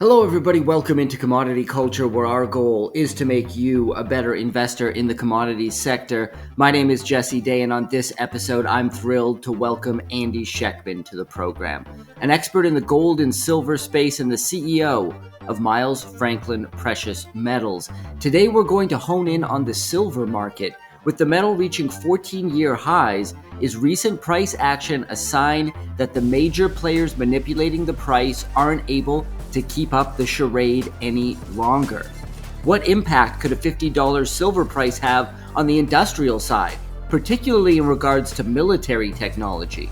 Hello, everybody. Welcome into Commodity Culture, where our goal is to make you a better investor in the commodities sector. My name is Jesse Day, and on this episode, I'm thrilled to welcome Andy Schectman to the program, an expert in the gold and silver space and the CEO of Miles Franklin Precious Metals. Today, we're going to hone in on the silver market. With the metal reaching 14-year highs, is recent price action a sign that the major players manipulating the price aren't able to keep up the charade any longer? What impact could a $50 silver price have on the industrial side, particularly in regards to military technology?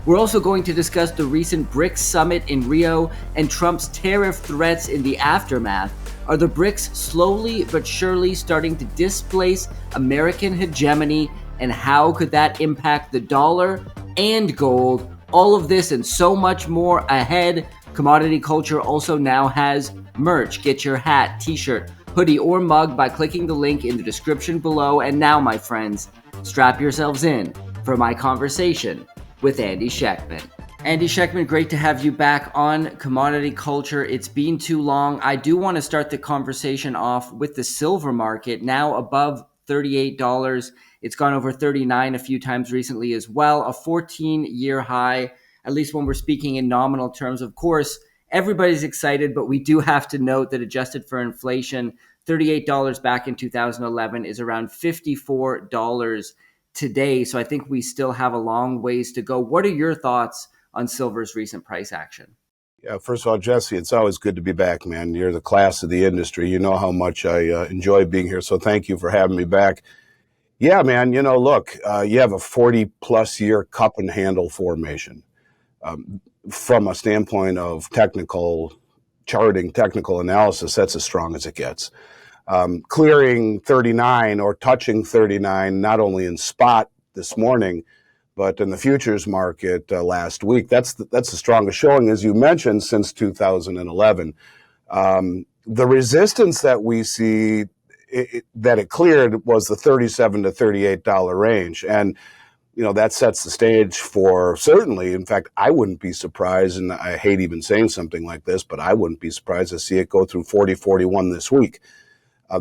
We're also going to discuss the recent BRICS Summit in Rio and Trump's tariff threats in the aftermath. Are the BRICS slowly but surely starting to displace American hegemony, and how could that impact the dollar and gold? All of this and so much more ahead. Commodity Culture also now has merch. Get your hat, t-shirt, hoodie, or mug by clicking the link in the description below. And now, my friends, strap yourselves in for my conversation with Andy Schectman. Andy Schectman, great to have you back on Commodity Culture. It's been too long. I do want to start the conversation off with the silver market, now above $38. It's gone over 39 a few times recently as well, a 14-year high, at least when we're speaking in nominal terms. Of course, everybody's excited, but we do have to note that adjusted for inflation, $38 back in 2011 is around $54 today. So I think we still have a long ways to go. What are your thoughts on silver's recent price action? Yeah, first of all, Jesse, it's always good to be back, man. You're the class of the industry. You know how much I enjoy being here, so thank you for having me back. Yeah, man, look, you have a 40-plus year cup and handle formation. From a standpoint of technical charting, technical analysis, that's as strong as it gets. Clearing 39 or touching 39, not only in spot this morning, but in the futures market last week, that's the strongest showing, as you mentioned, since 2011. The resistance that we see that it cleared was the $37 to $38 range. And, that sets the stage for certainly, in fact, I wouldn't be surprised, and I hate even saying something like this, but I wouldn't be surprised to see it go through 40, 41 this week.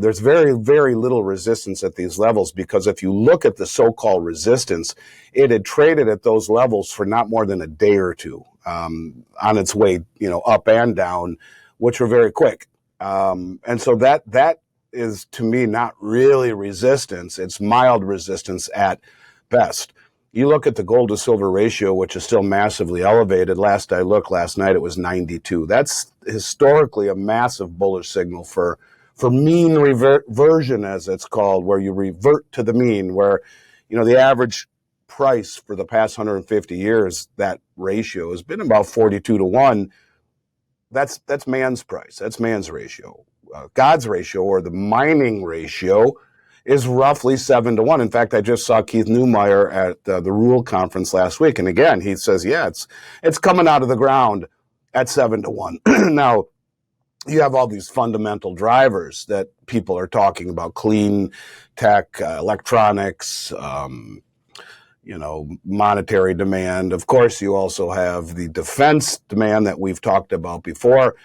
There's very, very little resistance at these levels, because if you look at the so-called resistance, it had traded at those levels for not more than a day or two on its way, up and down, which were very quick. And so that is, to me, not really resistance. It's mild resistance at best. You look at the gold to silver ratio, which is still massively elevated. Last I looked last night, it was 92. That's historically a massive bullish signal for mean reversion, as it's called, where you revert to the mean, where, the average price for the past 150 years, that ratio has been about 42 to 1. That's man's price. That's man's ratio. God's ratio, or the mining ratio, is roughly 7 to 1. In fact, I just saw Keith Neumeyer at the Rule Conference last week. And again, he says, yeah, it's coming out of the ground at 7 to 1. Now, you have all these fundamental drivers that people are talking about: clean tech, electronics, monetary demand. Of course, you also have the defense demand that we've talked about before.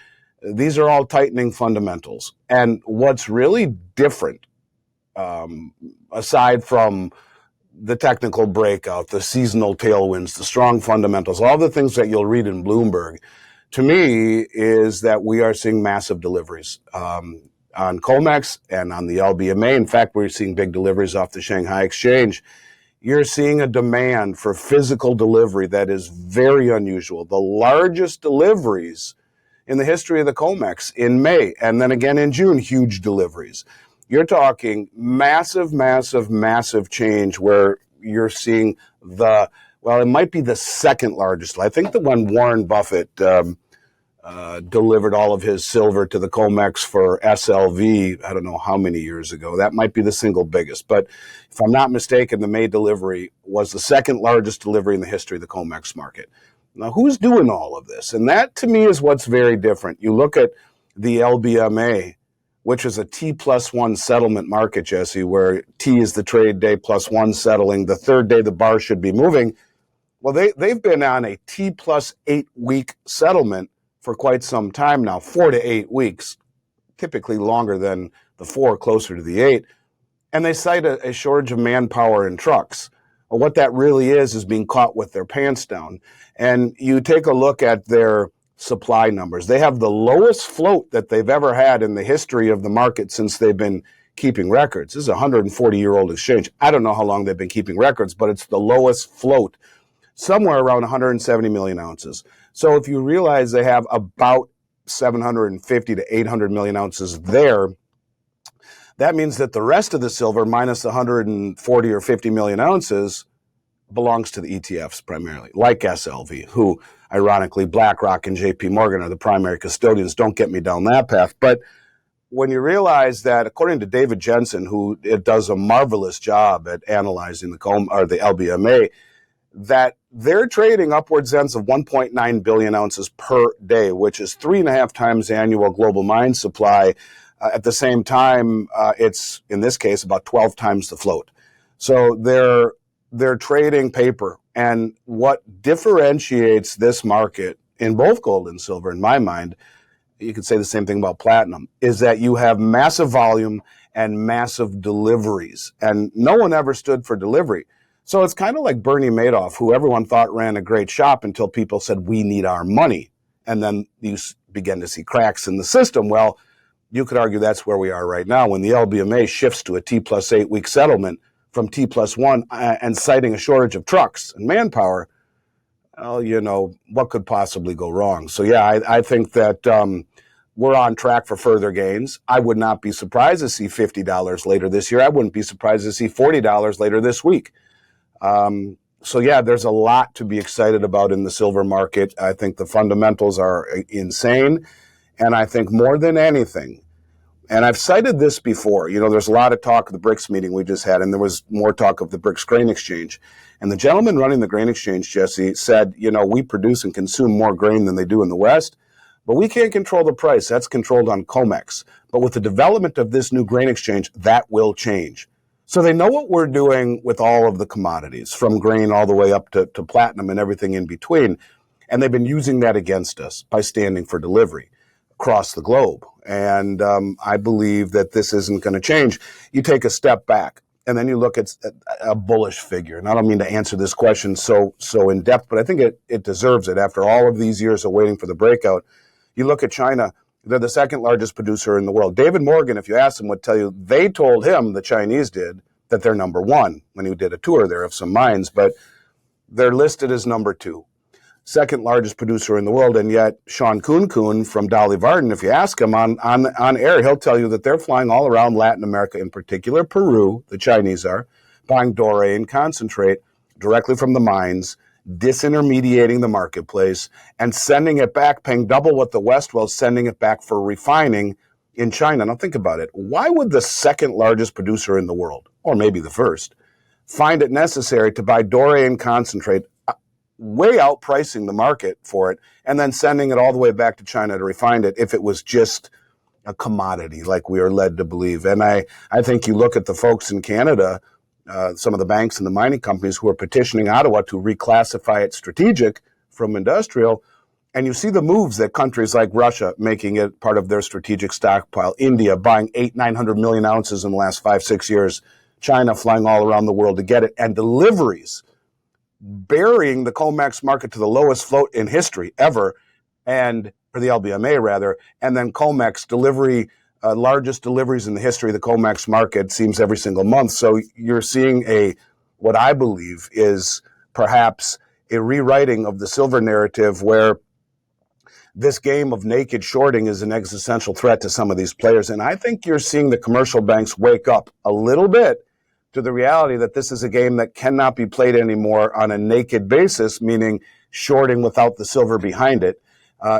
These are all tightening fundamentals. And what's really different, aside from the technical breakout, the seasonal tailwinds, the strong fundamentals, all the things that you'll read in Bloomberg, to me, is that we are seeing massive deliveries on COMEX and on the LBMA. In fact, we're seeing big deliveries off the Shanghai Exchange. You're seeing a demand for physical delivery that is very unusual. The largest deliveries in the history of the COMEX in May, and then again in June, huge deliveries. You're talking massive, massive, massive change, where you're seeing it might be the second largest. I think the one Warren Buffett delivered all of his silver to the COMEX for SLV, I don't know how many years ago. That might be the single biggest. But if I'm not mistaken, the May delivery was the second largest delivery in the history of the COMEX market. Now, who's doing all of this? And that, to me, is what's very different. You look at the LBMA, which is a T+1 settlement market, Jesse, where T is the trade day plus 1 settling. The third day, the bar should be moving. Well, they've been on a T+8 week settlement for quite some time now, 4 to 8 weeks, typically longer than the 4, closer to the 8. And they cite a shortage of manpower and trucks. Well, what that really is being caught with their pants down. And you take a look at their supply numbers. They have the lowest float that they've ever had in the history of the market since they've been keeping records. This is a 140-year-old exchange. I don't know how long they've been keeping records, but it's the lowest float, somewhere around 170 million ounces. So if you realize they have about 750 to 800 million ounces there, that means that the rest of the silver, minus 140 or 50 million ounces, belongs to the ETFs primarily, like SLV, who, ironically, BlackRock and JP Morgan are the primary custodians. Don't get me down that path. But when you realize that, according to David Jensen, who does a marvelous job at analyzing the LBMA, that they're trading upwards ends of 1.9 billion ounces per day, which is 3.5 times annual global mine supply. At the same time, it's, in this case, about 12 times the float. So they're trading paper. And what differentiates this market in both gold and silver, in my mind, you could say the same thing about platinum, is that you have massive volume and massive deliveries. And no one ever stood for delivery. So it's kind of like Bernie Madoff, who everyone thought ran a great shop until people said, we need our money. And then you begin to see cracks in the system. Well, you could argue that's where we are right now when the LBMA shifts to a T+8 week settlement from T+1 and citing a shortage of trucks and manpower. Well, you know, what could possibly go wrong? So, yeah, I think that we're on track for further gains. I would not be surprised to see $50 later this year. I wouldn't be surprised to see $40 later this week. So, yeah, there's a lot to be excited about in the silver market. I think the fundamentals are insane. And I think more than anything, and I've cited this before, you know, there's a lot of talk of the BRICS meeting we just had, and there was more talk of the BRICS grain exchange. And the gentleman running the grain exchange, Jesse, said, you know, we produce and consume more grain than they do in the West, but we can't control the price. That's controlled on COMEX. But with the development of this new grain exchange, that will change. So they know what we're doing with all of the commodities, from grain all the way up to platinum and everything in between. And they've been using that against us by standing for delivery across the globe. And I believe that this isn't going to change. You take a step back and then you look at a bullish figure. And I don't mean to answer this question so in depth, but I think it deserves it after all of these years of waiting for the breakout. You look at China, they're the second largest producer in the world. David Morgan, if you ask him, would tell you they told him, the Chinese did, that they're number one when he did a tour there of some mines, but they're listed as number two. Second largest producer in the world, and yet Sean Kuhn from Dolly Varden, if you ask him on air, he'll tell you that they're flying all around Latin America, in particular Peru, the Chinese are, buying doré and concentrate directly from the mines, disintermediating the marketplace, and sending it back, paying double what the West was, sending it back for refining in China. Now think about it. Why would the second largest producer in the world, or maybe the first, find it necessary to buy doré and concentrate, way outpricing the market for it, and then sending it all the way back to China to refine it if it was just a commodity like we are led to believe? And I think you look at the folks in Canada, some of the banks and the mining companies who are petitioning Ottawa to reclassify it strategic from industrial, and you see the moves that countries like Russia making it part of their strategic stockpile, India buying 900 million ounces in the last 5-6 years, China flying all around the world to get it, and deliveries burying the COMEX market to the lowest float in history ever, and for the LBMA rather, and then COMEX delivery, largest deliveries in the history of the COMEX market, seems every single month. So you're seeing what I believe is perhaps a rewriting of the silver narrative, where this game of naked shorting is an existential threat to some of these players. And I think you're seeing the commercial banks wake up a little bit to the reality that this is a game that cannot be played anymore on a naked basis, meaning shorting without the silver behind it,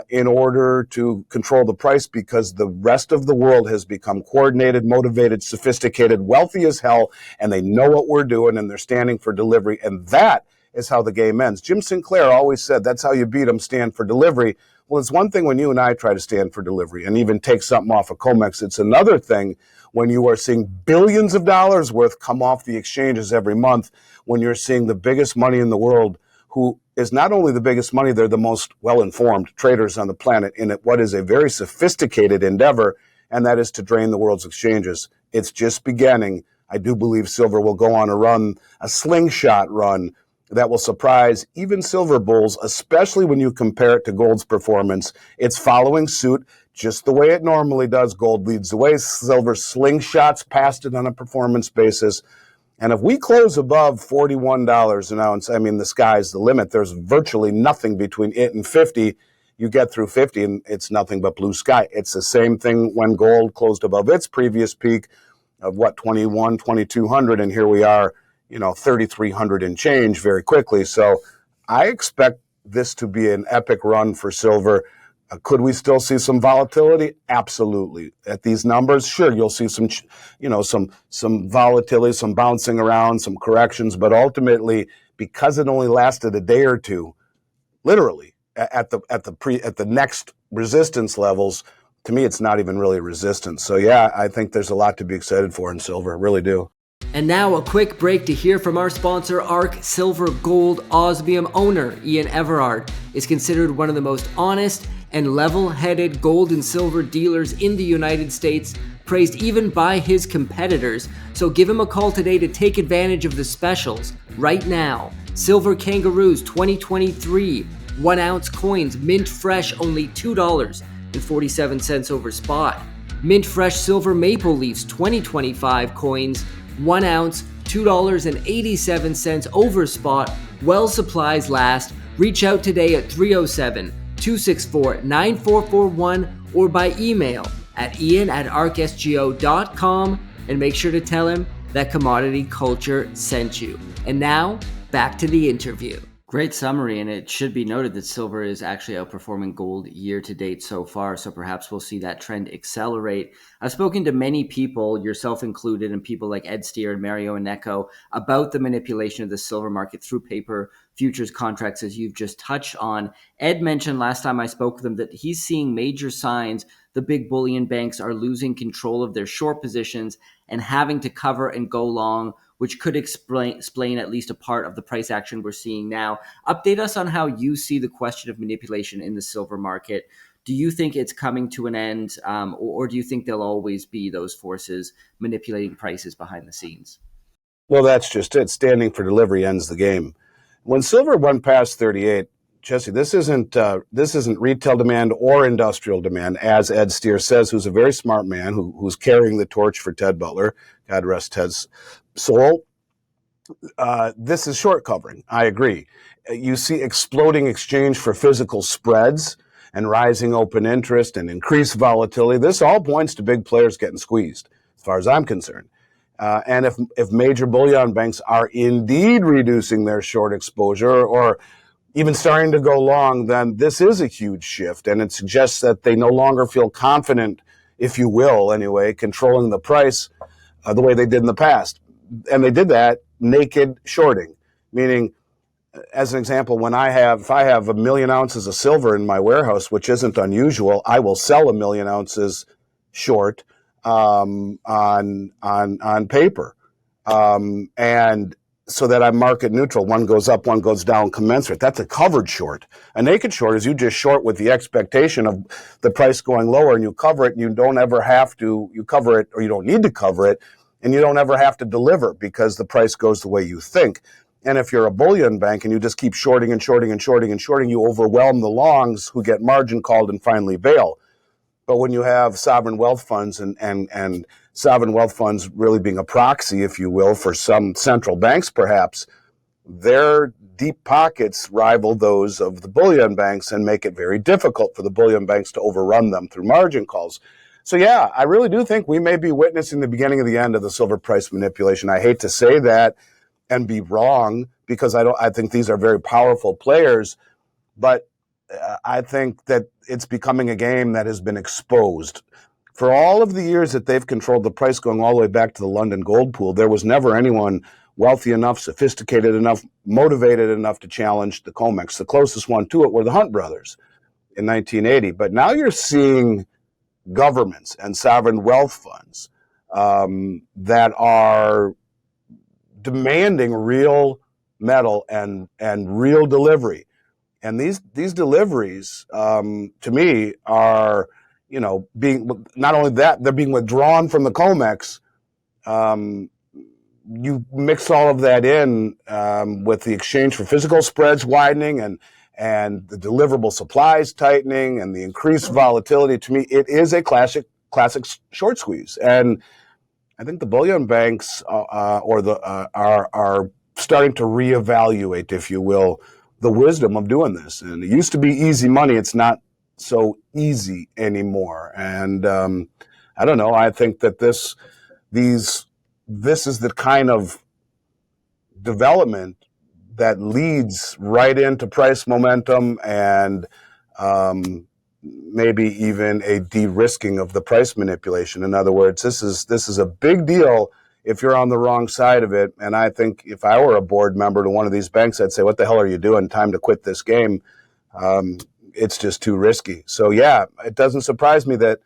in order to control the price, because the rest of the world has become coordinated, motivated, sophisticated, wealthy as hell, and they know what we're doing, and they're standing for delivery, and that is how the game ends. Jim Sinclair always said, that's how you beat them, stand for delivery. Well, it's one thing when you and I try to stand for delivery and even take something off of COMEX. It's another thing when you are seeing billions of dollars worth come off the exchanges every month, when you're seeing the biggest money in the world who is not only the biggest money, they're the most well-informed traders on the planet in what is a very sophisticated endeavor, and that is to drain the world's exchanges. It's just beginning. I do believe silver will go on a slingshot run that will surprise even silver bulls, especially when you compare it to gold's performance. It's following suit just the way it normally does. Gold leads the way. Silver slingshots past it on a performance basis. And if we close above $41 an ounce, I mean, the sky's the limit. There's virtually nothing between it and 50. You get through 50 and it's nothing but blue sky. It's the same thing when gold closed above its previous peak of 2200, and here we are, 3,300 and change very quickly. So I expect this to be an epic run for silver. Could we still see some volatility? Absolutely. At these numbers, sure, you'll see some volatility, some bouncing around, some corrections, but ultimately, because it only lasted a day or two, literally at the next resistance levels, to me, it's not even really resistance. So yeah, I think there's a lot to be excited for in silver. I really do. And now a quick break to hear from our sponsor, ARK Silver Gold Osmium owner Ian Everard is considered one of the most honest and level-headed gold and silver dealers in the United States, praised even by his competitors. So give him a call today to take advantage of the specials right now. Silver Kangaroos 2023 1-ounce coins, mint fresh, only $2.47 over spot. Mint fresh silver maple leafs 2025 coins, 1 ounce, $2.87 over spot. While supplies last. Reach out today at 307-264-9441 or by email at ian@arksgo.com, and make sure to tell him that Commodity Culture sent you. And now, back to the interview. Great summary, and it should be noted that silver is actually outperforming gold year to date so far, so perhaps we'll see that trend accelerate. I've spoken to many people, yourself included, and people like Ed Steer and Mario Ineco about the manipulation of the silver market through paper futures contracts, as you've just touched on. Ed mentioned last time I spoke with him that he's seeing major signs the big bullion banks are losing control of their short positions and having to cover and go long, which could explain at least a part of the price action we're seeing now. Update us on how you see the question of manipulation in the silver market. Do you think it's coming to an end, or do you think there'll always be those forces manipulating prices behind the scenes? Well, that's just it. Standing for delivery ends the game. When silver went past 38, Jesse, this isn't retail demand or industrial demand, as Ed Steer says, who's a very smart man who's carrying the torch for Ted Butler. God rest Ted's soul. This is short covering. I agree. You see exploding exchange for physical spreads and rising open interest and increased volatility. This all points to big players getting squeezed, as far as I'm concerned. And if major bullion banks are indeed reducing their short exposure or even starting to go long, then this is a huge shift. And it suggests that they no longer feel confident, if you will, anyway, controlling the price the way they did in the past. And they did that naked shorting, meaning, as an example, if I have 1 million ounces of silver in my warehouse, which isn't unusual, I will sell 1 million ounces short on paper, and so that I'm market neutral. One goes up, one goes down, commensurate. That's a covered short. A naked short is you just short with the expectation of the price going lower, and you cover it, and you don't ever have to. You cover it, or you don't need to cover it, and you don't ever have to deliver because the price goes the way you think. And if you're a bullion bank and you just keep shorting and shorting and shorting and shorting, you overwhelm the longs who get margin called and finally bail. But when you have sovereign wealth funds and sovereign wealth funds really being a proxy, if you will, for some central banks perhaps, their deep pockets rival those of the bullion banks and make it very difficult for the bullion banks to overrun them through margin calls. So yeah, I really do think we may be witnessing the beginning of the end of the silver price manipulation. I hate to say that and be wrong, because I think these are very powerful players, but I think that it's becoming a game that has been exposed. For all of the years that they've controlled the price, going all the way back to the London gold pool, there was never anyone wealthy enough, sophisticated enough, motivated enough to challenge the COMEX. The closest one to it were the Hunt brothers in 1980. But now you're seeing governments and sovereign wealth funds that are demanding real metal and real delivery. And these deliveries, to me, are, being, not only that, they're being withdrawn from the COMEX. You mix all of that in with the exchange for physical spreads widening and the deliverable supplies tightening and the increased volatility. To me, it is a classic short squeeze. And I think the bullion banks are starting to reevaluate, if you will, the wisdom of doing this. And it used to be easy money. It's not so easy anymore. And I don't know. I think that this is the kind of development that leads right into price momentum and maybe even a de-risking of the price manipulation. In other words, this is a big deal if you're on the wrong side of it. And I think if I were a board member to one of these banks, I'd say, what the hell are you doing? Time to quit this game. It's just too risky. So yeah, it doesn't surprise me that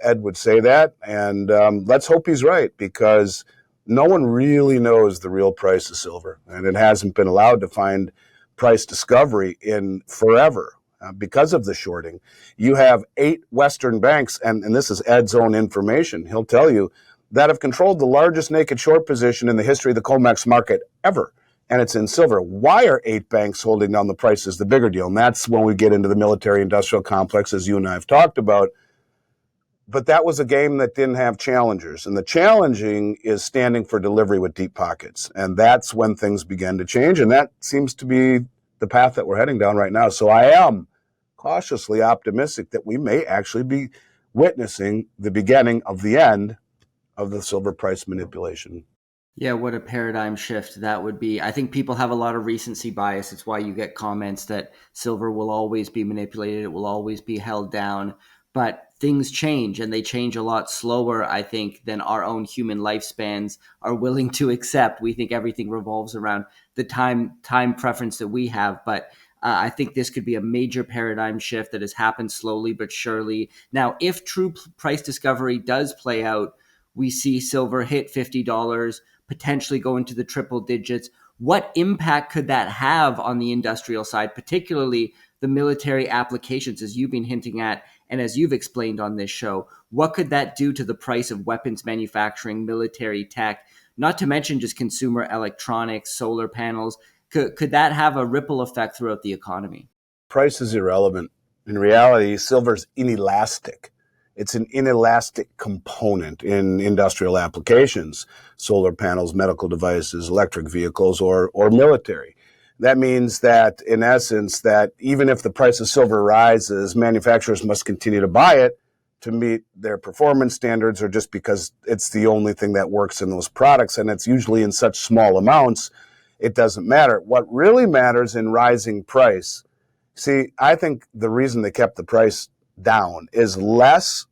Ed would say that. And let's hope he's right, because no one really knows the real price of silver. And it hasn't been allowed to find price discovery in forever. Because of the shorting. You have 8 Western banks, and this is Ed's own information, he'll tell you, that have controlled the largest naked short position in the history of the COMEX market ever, and it's in silver. Why are 8 banks holding down the price is the bigger deal, and that's when we get into the military-industrial complex, as you and I have talked about. But that was a game that didn't have challengers, and the challenging is standing for delivery with deep pockets, and that's when things began to change, and that seems to be the path that we're heading down right now. So I am cautiously optimistic that we may actually be witnessing the beginning of the end of the silver price manipulation. Yeah, what a paradigm shift that would be. I think people have a lot of recency bias. It's why you get comments that silver will always be manipulated, it will always be held down. But things change, and they change a lot slower, I think, than our own human lifespans are willing to accept. We think everything revolves around the time preference that we have. But I think this could be a major paradigm shift that has happened slowly but surely. Now, if true price discovery does play out, we see silver hit $50, potentially go into the triple digits. What impact could that have on the industrial side, particularly the military applications, as you've been hinting at and as you've explained on this show? What could that do to the price of weapons manufacturing, military tech, not to mention just consumer electronics, solar panels? Could that have a ripple effect throughout the economy? Price is irrelevant. In reality, silver's inelastic. It's an inelastic component in industrial applications, solar panels, medical devices, electric vehicles, or military. That means that, in essence, that even if the price of silver rises, manufacturers must continue to buy it to meet their performance standards, or just because it's the only thing that works in those products, and it's usually in such small amounts, it doesn't matter. What really matters in rising price, see, I think the reason they kept the price down is less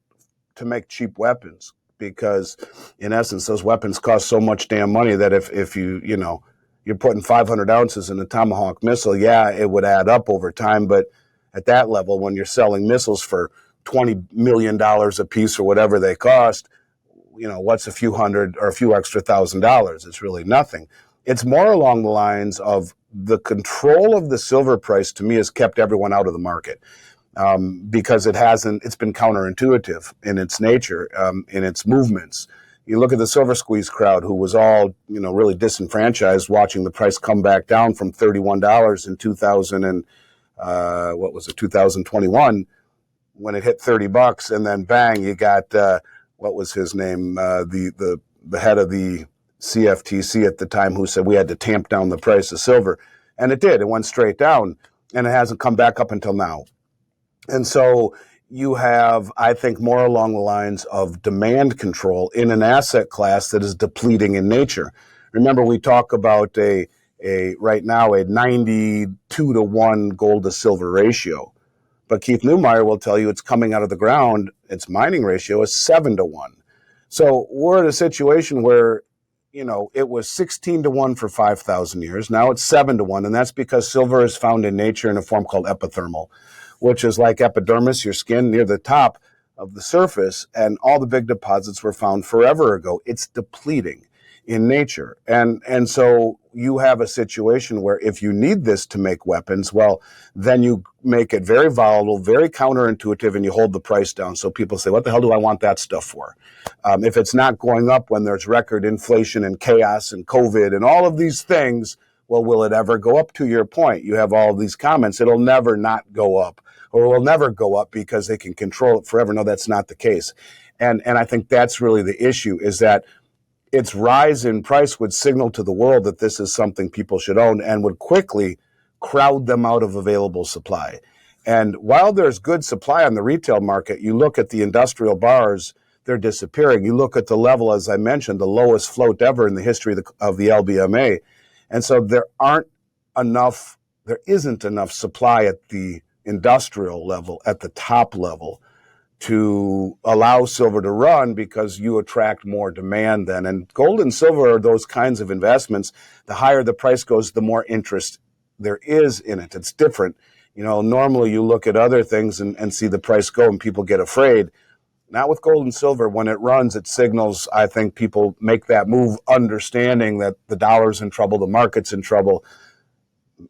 to make cheap weapons, because in essence those weapons cost so much damn money that if you're putting 500 ounces in a Tomahawk missile, yeah, it would add up over time. But at that level, when you're selling missiles for $20 million a piece or whatever they cost, what's a few hundred or a few extra $1,000? It's really nothing. It's more along the lines of the control of the silver price, to me, has kept everyone out of the market. Because it's been counterintuitive in its nature, in its movements. You look at the silver squeeze crowd, who was all, really disenfranchised, watching the price come back down from $31 in 2021, when it hit $30, and then bang, you got, what was his name, the head of the CFTC at the time, who said we had to tamp down the price of silver. And it did. It went straight down, and it hasn't come back up until now. And so you have, I think, more along the lines of demand control in an asset class that is depleting in nature. Remember, we talk about right now a 92-to-1 gold to silver ratio. But Keith Neumeyer will tell you it's coming out of the ground, its mining ratio is 7-to-1. So we're in a situation where, it was 16-to-1 for 5,000 years. Now it's 7-to-1, and that's because silver is found in nature in a form called epithermal, which is like epidermis, your skin, near the top of the surface, and all the big deposits were found forever ago. It's depleting. in nature. And so you have a situation where if you need this to make weapons, well, then you make it very volatile, very counterintuitive, and you hold the price down. So people say, what the hell do I want that stuff for? If it's not going up when there's record inflation and chaos and COVID and all of these things, well, will it ever go up? To your point, you have all of these comments. It'll never not go up, or will never go up because they can control it forever. No, that's not the case. And I think that's really the issue, is that its rise in price would signal to the world that this is something people should own, and would quickly crowd them out of available supply. And while there's good supply on the retail market, you look at the industrial bars, they're disappearing. You look at the level, as I mentioned, the lowest float ever in the history of the LBMA. And so there isn't enough supply at the industrial level, at the top level, to allow silver to run, because you attract more demand then. And gold and silver are those kinds of investments. The higher the price goes, the more interest there is in it. It's different. Normally you look at other things and see the price go and people get afraid. Not with gold and silver. When it runs, it signals, I think people make that move understanding that the dollar's in trouble, the market's in trouble.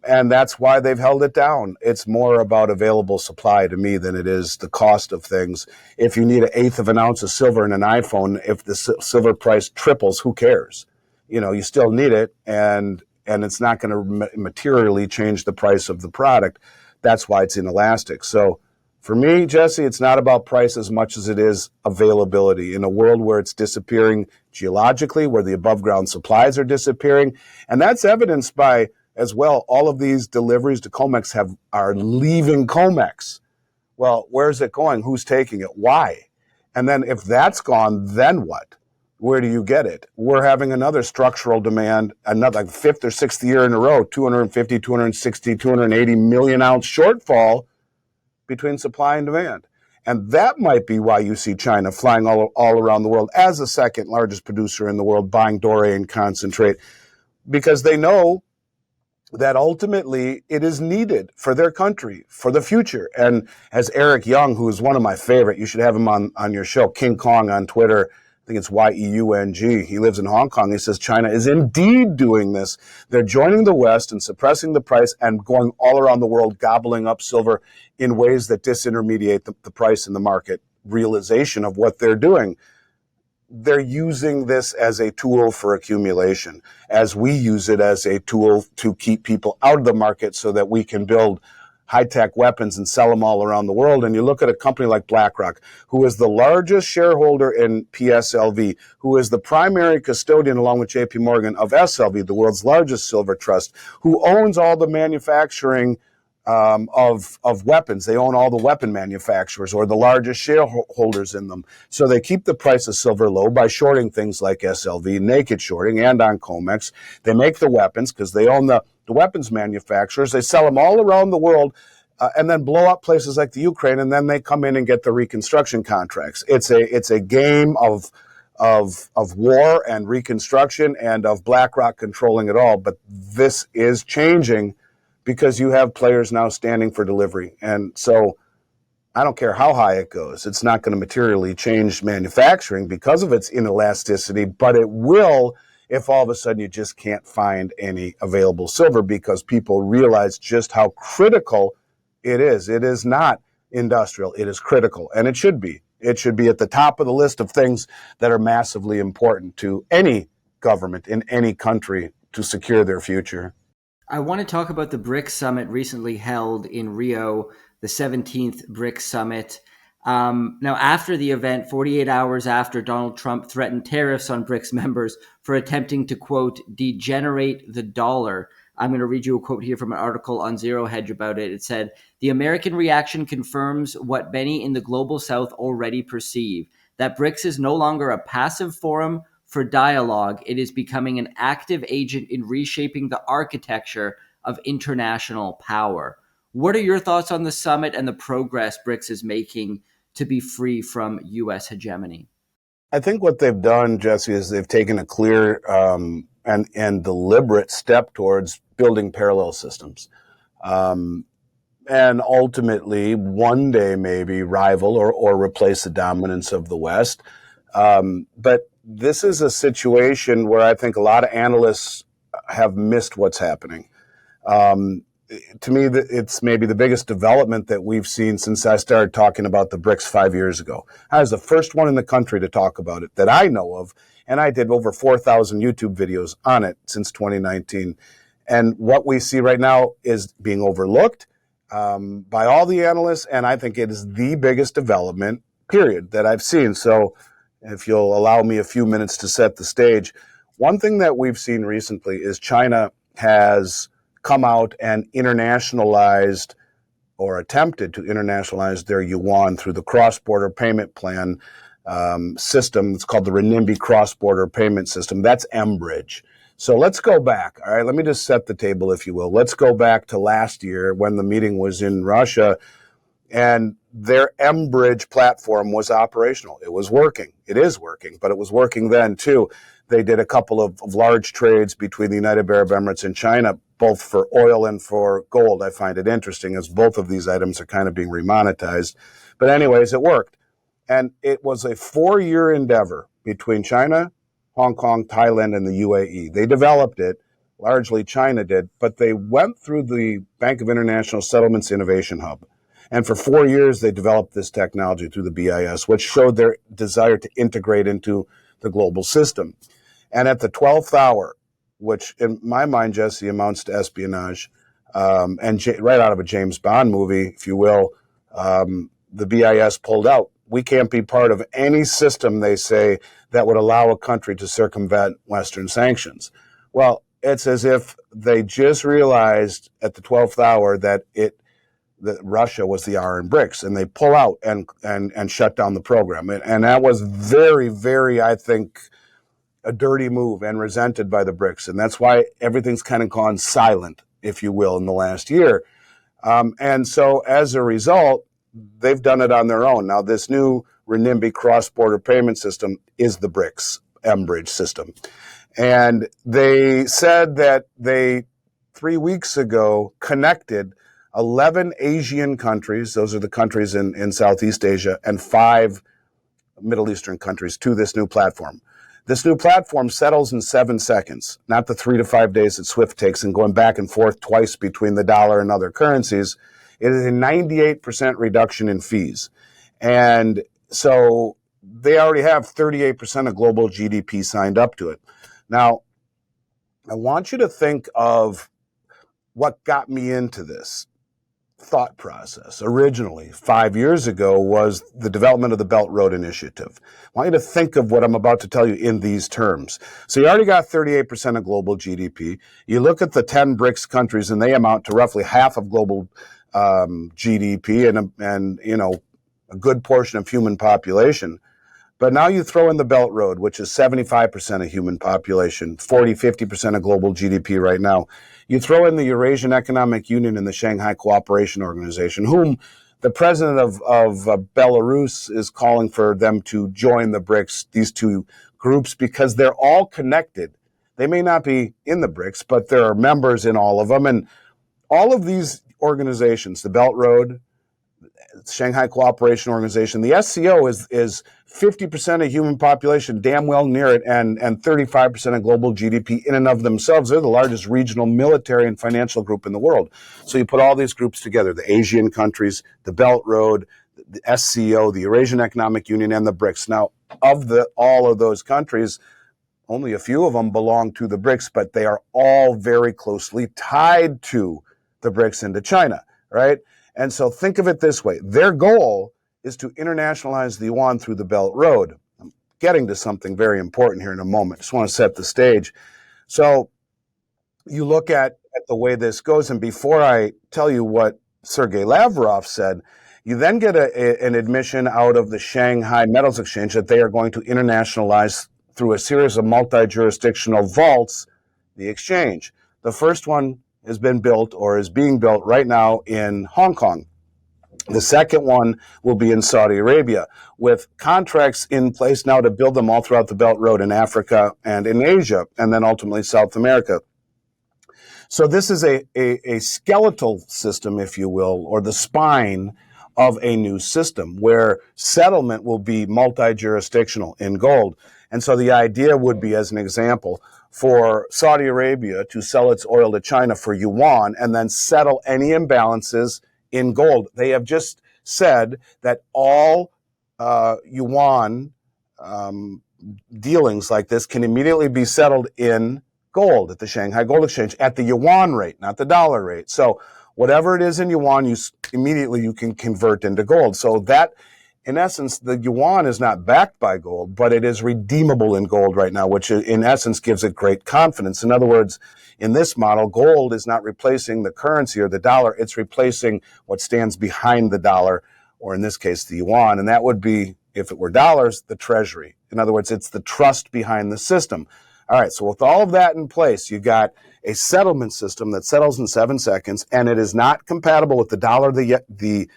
And that's why they've held it down. It's more about available supply to me than it is the cost of things. If you need an eighth of an ounce of silver in an iPhone, if the silver price triples, who cares? You still need it, and it's not going to materially change the price of the product. That's why it's inelastic. So for me, Jesse, it's not about price as much as it is availability. In a world where it's disappearing geologically, where the above ground supplies are disappearing, and that's evidenced by, as well, all of these deliveries to COMEX are leaving COMEX. Well, where's it going? Who's taking it? Why? And then if that's gone, then what? Where do you get it? We're having another structural demand, another like fifth or sixth year in a row, 250, 260, 280 million ounce shortfall between supply and demand. And that might be why you see China flying all around the world as the second largest producer in the world, buying doré and concentrate, because they know that ultimately it is needed for their country, for the future. And as Eric Young, who is one of my favorite, you should have him on your show, King Kong on Twitter, I think it's Yeung. He lives in Hong Kong. He says China is indeed doing this. They're joining the West and suppressing the price and going all around the world, gobbling up silver in ways that disintermediate the price in the market realization of what they're doing. They're using this as a tool for accumulation, as we use it as a tool to keep people out of the market so that we can build high-tech weapons and sell them all around the world. And you look at a company like BlackRock, who is the largest shareholder in PSLV, who is the primary custodian, along with JP Morgan, of SLV, the world's largest silver trust, who owns all the manufacturing of weapons. They own all the weapon manufacturers, or the largest shareholders in them. So they keep the price of silver low by shorting things like SLV, naked shorting, and on COMEX. They make the weapons because they own the weapons manufacturers. They sell them all around the world, and then blow up places like the Ukraine, and then they come in and get the reconstruction contracts. It's a game of war and reconstruction, and of BlackRock controlling it all. But this is changing, because you have players now standing for delivery. And so I don't care how high it goes. It's not going to materially change manufacturing because of its inelasticity, but it will if all of a sudden you just can't find any available silver, because people realize just how critical it is. It is not industrial. It is critical, and it should be. It should be at the top of the list of things that are massively important to any government in any country to secure their future. I want to talk about the BRICS Summit recently held in Rio, the 17th BRICS Summit. Now, after the event, 48 hours after Donald Trump threatened tariffs on BRICS members for attempting to, quote, degenerate the dollar, I'm going to read you a quote here from an article on Zero Hedge about it. It said, "The American reaction confirms what many in the global South already perceive, that BRICS is no longer a passive forum for dialogue. It is becoming an active agent in reshaping the architecture of international power." What are your thoughts on the summit and the progress BRICS is making to be free from U.S. hegemony? I think what they've done, Jesse, is they've taken a clear and deliberate step towards building parallel systems. And ultimately, one day maybe rival or replace the dominance of the West. But this is a situation where I think a lot of analysts have missed what's happening. To me, it's maybe the biggest development that we've seen since I started talking about the BRICS 5 years ago. I was the first one in the country to talk about it that I know of, and I did over 4,000 YouTube videos on it since 2019. And what we see right now is being overlooked by all the analysts, and I think it is the biggest development, period, that I've seen. So if you'll allow me a few minutes to set the stage, one thing that we've seen recently is China has come out and internationalized or attempted to internationalize their yuan through the cross-border payment plan system. It's called the renminbi cross-border payment system. That's mBridge. So let's go back. All right, let me just set the table, if you will. Let's go back to last year when the meeting was in Russia, and their mBridge platform was operational. It was working. It is working, but it was working then too. They did a couple of large trades between the United Arab Emirates and China, both for oil and for gold. I find it interesting as both of these items are kind of being remonetized. But anyways, it worked. And it was a 4-year endeavor between China, Hong Kong, Thailand, and the UAE. They developed it, largely China did, but they went through the Bank of International Settlements Innovation Hub. And for 4 years, they developed this technology through the BIS, which showed their desire to integrate into the global system. And at the 12th hour, which in my mind, Jesse, amounts to espionage, and right out of a James Bond movie, if you will, the BIS pulled out. We can't be part of any system, they say, that would allow a country to circumvent Western sanctions. Well, it's as if they just realized at the 12th hour that Russia was the R in BRICS, and they pull out and shut down the program. And that was very, very, I think, a dirty move and resented by the BRICS. And that's why everything's kind of gone silent, if you will, in the last year. And so as a result, they've done it on their own. Now, this new renminbi cross-border payment system is the BRICS mBridge system. And they said that they, 3 weeks ago, connected 11 Asian countries, those are the countries in Southeast Asia, and 5 Middle Eastern countries to this new platform. This new platform settles in 7 seconds, not the 3 to 5 days that SWIFT takes and going back and forth twice between the dollar and other currencies. It is a 98% reduction in fees. And so they already have 38% of global GDP signed up to it. Now, I want you to think of what got me into this thought process originally 5 years ago was the development of the Belt Road Initiative. I want you to think of what I'm about to tell you in these terms. So you already got 38% of global GDP. You look at the 10 BRICS countries, and they amount to roughly half of global GDP and you know, a good portion of human population. But now you throw in the Belt Road, which is 75% of human population, 50% of global GDP right now. You throw in the Eurasian Economic Union and the Shanghai Cooperation Organization, whom the president of Belarus is calling for them to join the BRICS, these two groups, because they're all connected. They may not be in the BRICS, but there are members in all of them. And all of these organizations, the Belt Road, Shanghai Cooperation Organization, the SCO is 50% of human population, damn well near it, and 35% of global GDP in and of themselves. They're the largest regional military and financial group in the world. So you put all these groups together, the Asian countries, the Belt Road, the SCO, the Eurasian Economic Union, and the BRICS. Now, of all of those countries, only a few of them belong to the BRICS, but they are all very closely tied to the BRICS and to China, right? And so think of it this way. Their goal is to internationalize the yuan through the Belt Road. I'm getting to something very important here in a moment. Just want to set the stage. So you look at the way this goes, and before I tell you what Sergei Lavrov said, you then get an admission out of the Shanghai Metals Exchange that they are going to internationalize through a series of multi-jurisdictional vaults the exchange. The first one has been built or is being built right now in Hong Kong. The second one will be in Saudi Arabia, with contracts in place now to build them all throughout the Belt Road in Africa and in Asia, and then ultimately South America. So this is a skeletal system, if you will, or the spine of a new system where settlement will be multi-jurisdictional in gold. And so the idea would be, as an example, for Saudi Arabia to sell its oil to China for yuan and then settle any imbalances in gold. They have just said that all yuan dealings like this can immediately be settled in gold at the Shanghai Gold Exchange at the yuan rate, not the dollar rate. So whatever it is in yuan, you can convert into gold. So that, in essence, the yuan is not backed by gold, but it is redeemable in gold right now, which in essence gives it great confidence. In other words, in this model, gold is not replacing the currency or the dollar. It's replacing what stands behind the dollar, or in this case, the yuan. And that would be, if it were dollars, the treasury. In other words, it's the trust behind the system. All right, so with all of that in place, you got a settlement system that settles in 7 seconds, and it is not compatible with the dollar, the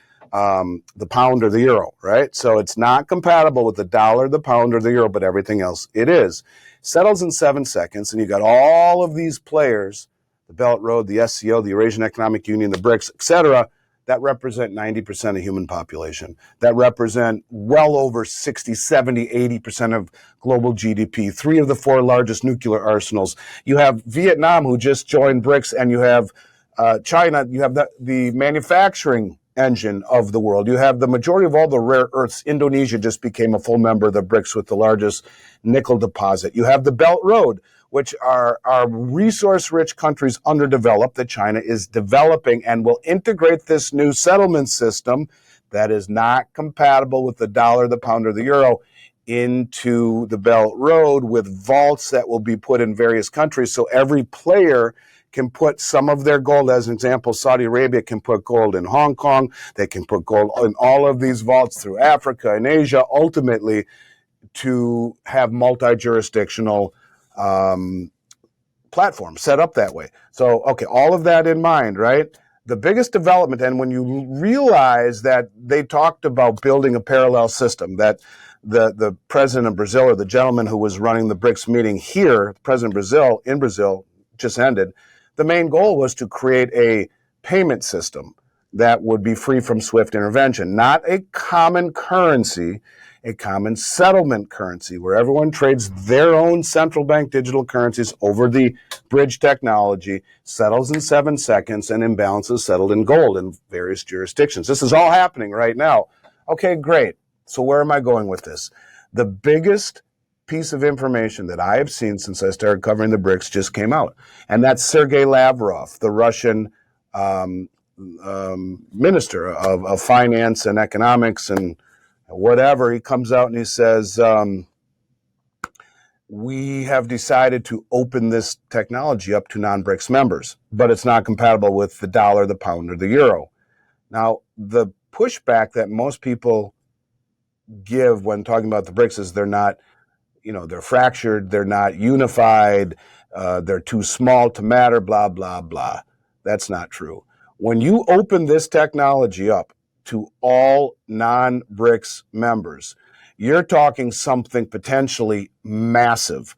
pound, or the euro, right? So it's not compatible with the dollar, the pound, or the euro, but everything else it is. Settles in 7 seconds, and you got all of these players, the Belt Road, the SCO, the Eurasian Economic Union, the BRICS, etc., that represent 90% of human population, that represent well over 60, 70, 80% of global GDP, 3 of the 4 largest nuclear arsenals. You have Vietnam, who just joined BRICS, and you have China. You have the manufacturing engine of the world. You have the majority of all the rare earths. Indonesia just became a full member of the BRICS with the largest nickel deposit. You have the Belt Road, which are resource-rich countries underdeveloped that China is developing and will integrate this new settlement system that is not compatible with the dollar, the pound, or the euro into the Belt Road with vaults that will be put in various countries. So every player can put some of their gold. As an example, Saudi Arabia can put gold in Hong Kong. They can put gold in all of these vaults through Africa and Asia, ultimately to have multi-jurisdictional platform set up that way. So, okay, all of that in mind, right? The biggest development, and when you realize that they talked about building a parallel system, that the president of Brazil, or the gentleman who was running the BRICS meeting here, president of Brazil just ended, the main goal was to create a payment system that would be free from SWIFT intervention, not a common currency, a common settlement currency where everyone trades their own central bank digital currencies over the bridge technology, settles in 7 seconds, and imbalances settled in gold in various jurisdictions. This is all happening right now. Okay, great. So where am I going with this? The biggest piece of information that I have seen since I started covering the BRICS just came out, and that's Sergei Lavrov, the Russian minister of finance and economics and whatever. He comes out and he says, we have decided to open this technology up to non-BRICS members, but it's not compatible with the dollar, the pound, or the euro. Now, the pushback that most people give when talking about the BRICS is they're not, they're fractured, they're not unified, they're too small to matter, blah, blah, blah. That's not true. When you open this technology up to all non-BRICS members, you're talking something potentially massive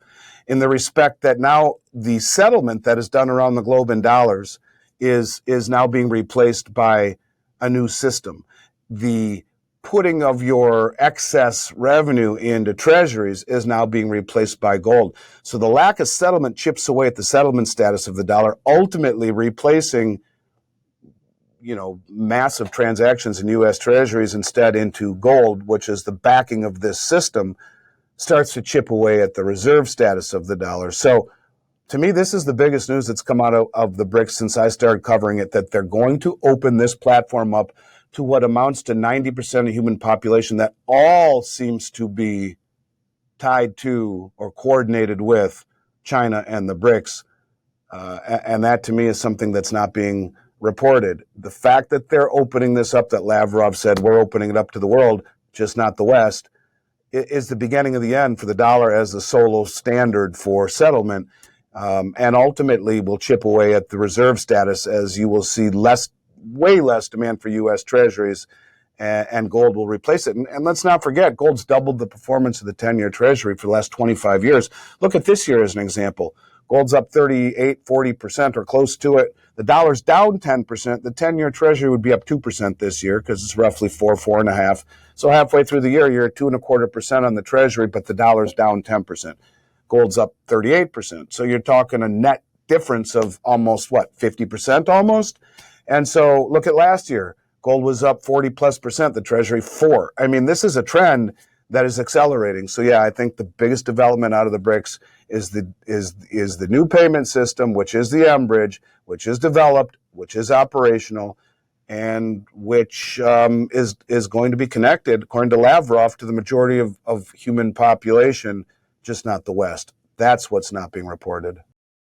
in the respect that now the settlement that is done around the globe in dollars is now being replaced by a new system. The putting of your excess revenue into treasuries is now being replaced by gold. So the lack of settlement chips away at the settlement status of the dollar, ultimately replacing massive transactions in U.S. treasuries instead into gold, which is the backing of this system, starts to chip away at the reserve status of the dollar. So to me, this is the biggest news that's come out of the BRICS since I started covering it, that they're going to open this platform up to what amounts to 90% of human population that all seems to be tied to or coordinated with China and the BRICS. And that to me is something that's not being reported. The fact that they're opening this up, that Lavrov said, we're opening it up to the world, just not the West, is the beginning of the end for the dollar as the solo standard for settlement, and ultimately will chip away at the reserve status, as you will see way less demand for U.S. treasuries, and gold will replace it. And let's not forget, gold's doubled the performance of the 10-year treasury for the last 25 years. Look at this year as an example. Gold's up 38, 40% or close to it. The dollar's down 10%. The 10-year treasury would be up 2% this year because it's roughly 4.5. So halfway through the year, you're at 2.25% on the treasury, but the dollar's down 10%. Gold's up 38%. So you're talking a net difference of almost, 50% almost? And so look at last year. Gold was up 40+%, the treasury 4. I mean, this is a trend that is accelerating. So yeah, I think the biggest development out of the BRICS is the new payment system, which is the M-Bridge, which is developed, which is operational, and which is going to be connected, according to Lavrov, to the majority of human population, just not the West. That's what's not being reported.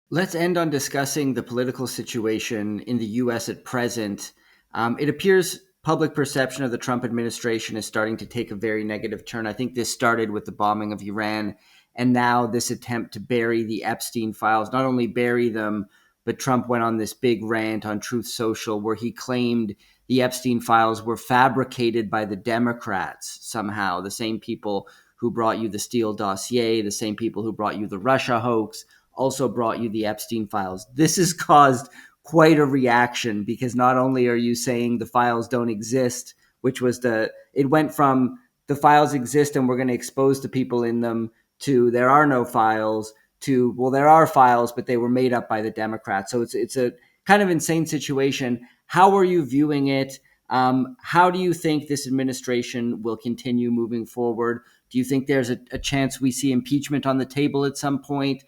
Let's end on discussing the political situation in the U.S. at present. It appears public perception of the Trump administration is starting to take a very negative turn. I think this started with the bombing of Iran, and now this attempt to bury the Epstein files. Not only bury them, but Trump went on this big rant on Truth Social where he claimed the Epstein files were fabricated by the Democrats somehow, the same people who brought you the Steele dossier, the same people who brought you the Russia hoax, also brought you the Epstein files. This has caused quite a reaction because not only are you saying the files don't exist, which was it went from the files exist and we're going to expose the people in them to there are no files to, well, there are files, but they were made up by the Democrats. So it's a kind of insane situation. How are you viewing it? How do you think this administration will continue moving forward? Do you think there's a chance we see impeachment on the table at some point?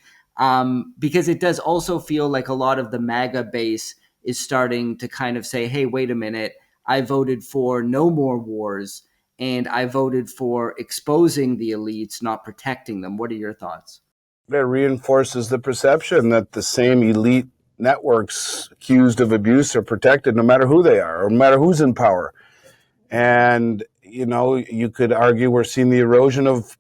Because it does also feel like a lot of the MAGA base is starting to kind of say, hey, wait a minute, I voted for no more wars and I voted for exposing the elites, not protecting them. What are your thoughts? It reinforces the perception that the same elite networks accused of abuse are protected no matter who they are or no matter who's in power. And, you could argue we're seeing the erosion of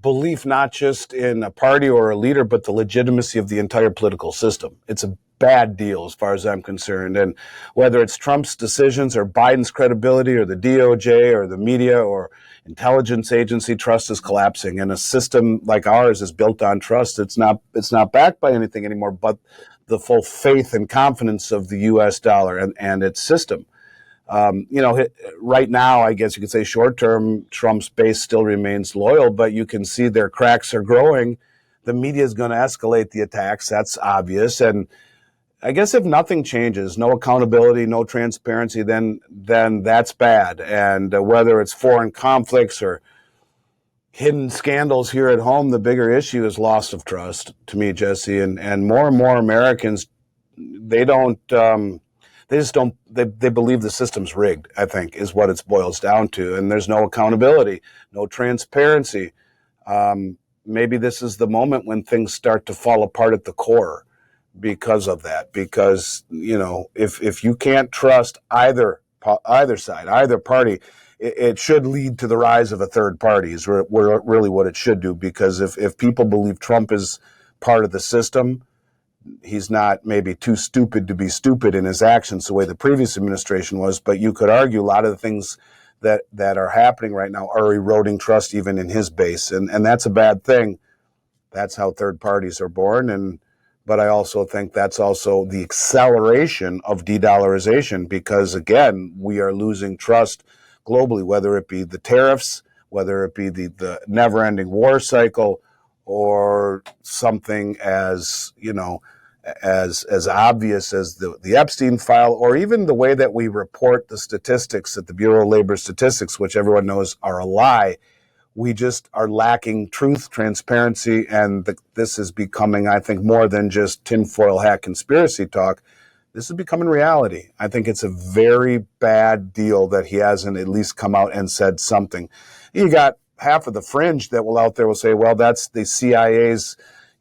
belief, not just in a party or a leader, but the legitimacy of the entire political system. It's a bad deal as far as I'm concerned. And whether it's Trump's decisions or Biden's credibility or the DOJ or the media or intelligence agency, trust is collapsing. And a system like ours is built on trust. It's not backed by anything anymore but the full faith and confidence of the U.S. dollar and its system. Right now, I guess you could say short term, Trump's base still remains loyal, but you can see their cracks are growing. The media is going to escalate the attacks. That's obvious. And I guess if nothing changes, no accountability, no transparency, then that's bad. And whether it's foreign conflicts or hidden scandals here at home, the bigger issue is loss of trust to me, Jesse. And more Americans, they don't. They just don't, they believe the system's rigged, I think, is what it boils down to. And there's no accountability, no transparency. Maybe this is the moment when things start to fall apart at the core because of that. Because, if you can't trust either side, either party, it should lead to the rise of a third party is really what it should do. Because if people believe Trump is part of the system, he's not maybe too stupid to be stupid in his actions the way the previous administration was, but you could argue a lot of the things that are happening right now are eroding trust even in his base, and that's a bad thing. That's how third parties are born, but I also think that's also the acceleration of de-dollarization because, again, we are losing trust globally, whether it be the tariffs, whether it be the never-ending war cycle, or something as as obvious as the Epstein file, or even the way that we report the statistics at the Bureau of Labor Statistics, which everyone knows are a lie. We just are lacking truth, transparency, and this is becoming, I think, more than just tinfoil hat conspiracy talk. This is becoming reality. I think it's a very bad deal that he hasn't at least come out and said something. You got half of the fringe that will say, well, that's the CIA's,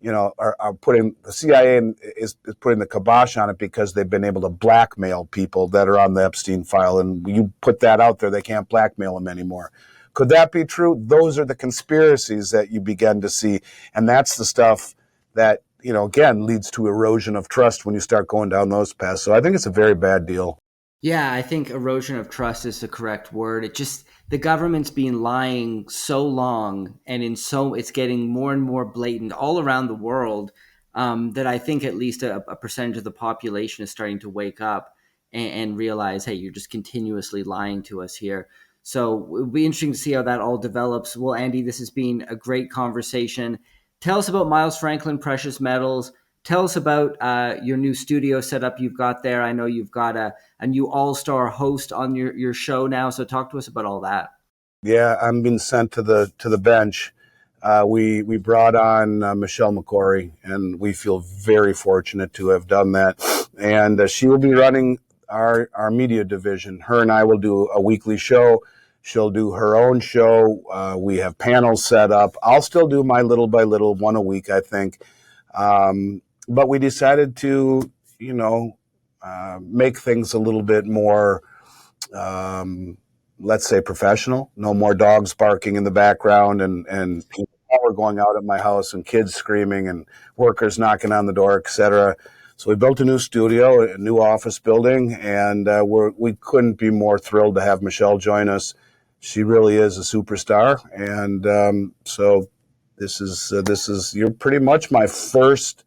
are putting, the CIA is putting the kibosh on it because they've been able to blackmail people that are on the Epstein file. And you put that out there, they can't blackmail them anymore. Could that be true? Those are the conspiracies that you begin to see. And that's the stuff that, again, leads to erosion of trust when you start going down those paths. So I think it's a very bad deal. Yeah, I think erosion of trust is the correct word. The government's been lying so long and it's getting more and more blatant all around the world. that I think at least a percentage of the population is starting to wake up and realize, hey, you're just continuously lying to us here. So it'll be interesting to see how that all develops. Well, Andy, this has been a great conversation. Tell us about Miles Franklin Precious Metals. Tell us about your new studio setup you've got there. I know you've got a new all-star host on your show now. So talk to us about all that. Yeah, I'm being sent to the bench. We brought on Michelle McCory, and we feel very fortunate to have done that. And she will be running our media division. Her and I will do a weekly show. She'll do her own show. We have panels set up. I'll still do my little by little, one a week, I think. But we decided to, make things a little bit more, let's say, professional. No more dogs barking in the background and power going out at my house and kids screaming and workers knocking on the door, etc. So we built a new studio, a new office building, and we couldn't be more thrilled to have Michelle join us. She really is a superstar, and so this is you're pretty much my first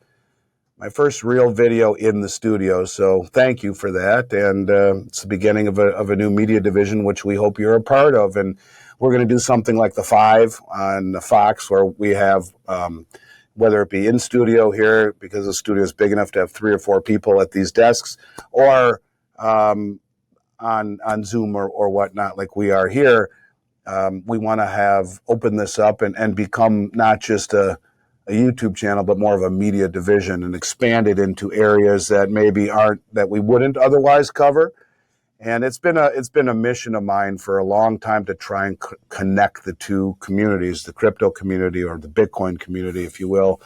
real video in the studio. So thank you for that. And it's the beginning of a new media division, which we hope you're a part of. And we're going to do something like The Five on Fox, where we have, whether it be in studio here, because the studio is big enough to have 3 or 4 people at these desks, or on Zoom or whatnot, like we are here. We want to have open this up and become not just a YouTube channel, but more of a media division, and expand it into areas that maybe aren't, that we wouldn't otherwise cover. And it's been a mission of mine for a long time to try and connect the two communities, the crypto community, or the Bitcoin community, if you will,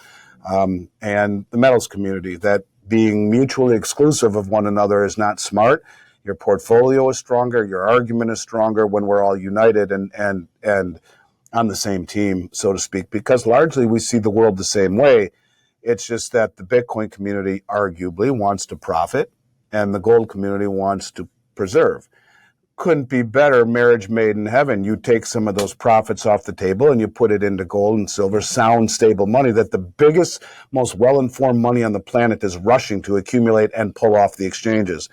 and the metals community. That being mutually exclusive of one another is not smart. Your portfolio is stronger, your argument is stronger when we're all united and on the same team, so to speak, because largely we see the world the same way. It's just that the Bitcoin community arguably wants to profit and the gold community wants to preserve. Couldn't be better, marriage made in heaven. You take some of those profits off the table and you put it into gold and silver, sound, stable money that the biggest, most well-informed money on the planet is rushing to accumulate and pull off the exchanges.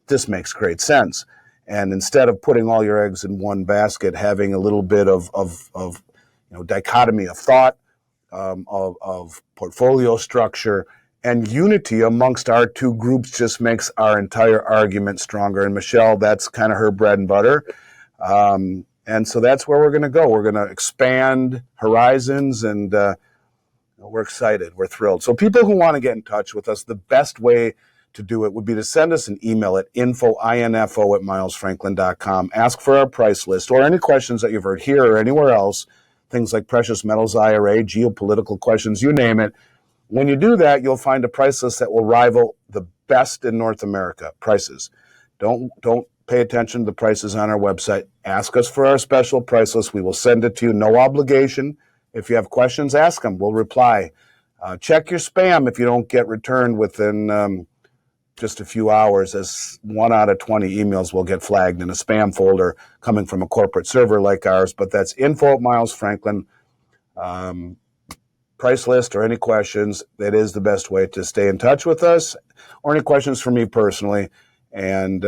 This makes great sense. And instead of putting all your eggs in one basket, having a little bit of dichotomy of thought, of portfolio structure, and unity amongst our two groups just makes our entire argument stronger. And Michelle, that's kind of her bread and butter. And so that's where we're going to go. We're going to expand horizons, and we're excited. We're thrilled. So people who want to get in touch with us, the best way to do it would be to send us an email at info@milesfranklin.com. Ask for our price list or any questions that you've heard here or anywhere else, things like precious metals IRA, geopolitical questions, you name it. When you do that, you'll find a price list that will rival the best in North America prices. Don't pay attention to the prices on our website. Ask us for our special price list. We will send it to you, no obligation. If you have questions, ask them. We'll reply. Check your spam if you don't get returned within just a few hours, as 1 out of 20 emails will get flagged in a spam folder coming from a corporate server like ours. But that's info@milesfranklin. Price list or any questions, that is the best way to stay in touch with us, or any questions for me personally. And,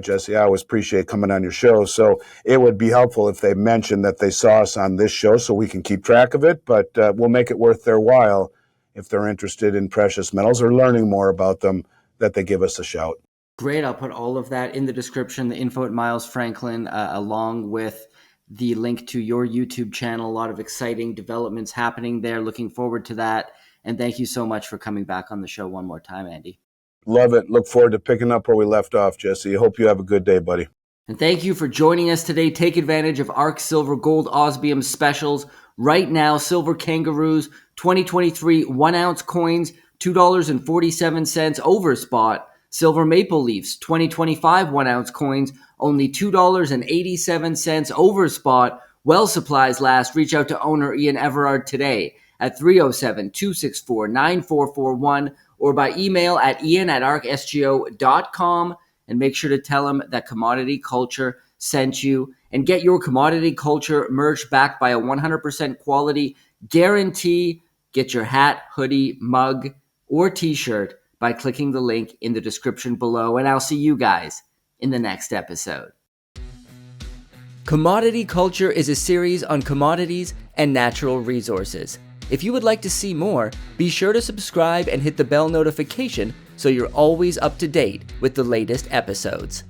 Jesse, I always appreciate coming on your show. So it would be helpful if they mentioned that they saw us on this show so we can keep track of it, but we'll make it worth their while if they're interested in precious metals or learning more about them, that they give us a shout. Great. I'll put all of that in the description, the info at Miles Franklin, along with the link to your YouTube channel. A lot of exciting developments happening there. Looking forward to that. And thank you so much for coming back on the show one more time, Andy. Love it. Look forward to picking up where we left off, Jesse. Hope you have a good day, buddy. And thank you for joining us today. Take advantage of ARC Silver Gold Osmium specials. Right now, Silver Kangaroos 2023 1-ounce coins, $2.47 over spot. Silver Maple Leafs 2025 1-ounce coins, only $2.87 over spot. Well supplies last. Reach out to owner Ian Everard today at 307-264-9441 or by email at ian@arcsgo.com. And make sure to tell him that Commodity Culture sent you, and get your Commodity Culture merch backed by a 100% quality guarantee. Get your hat, hoodie, mug, or t-shirt by clicking the link in the description below, and I'll see you guys in the next episode. Commodity Culture is a series on commodities and natural resources. If you would like to see more, be sure to subscribe and hit the bell notification so you're always up to date with the latest episodes.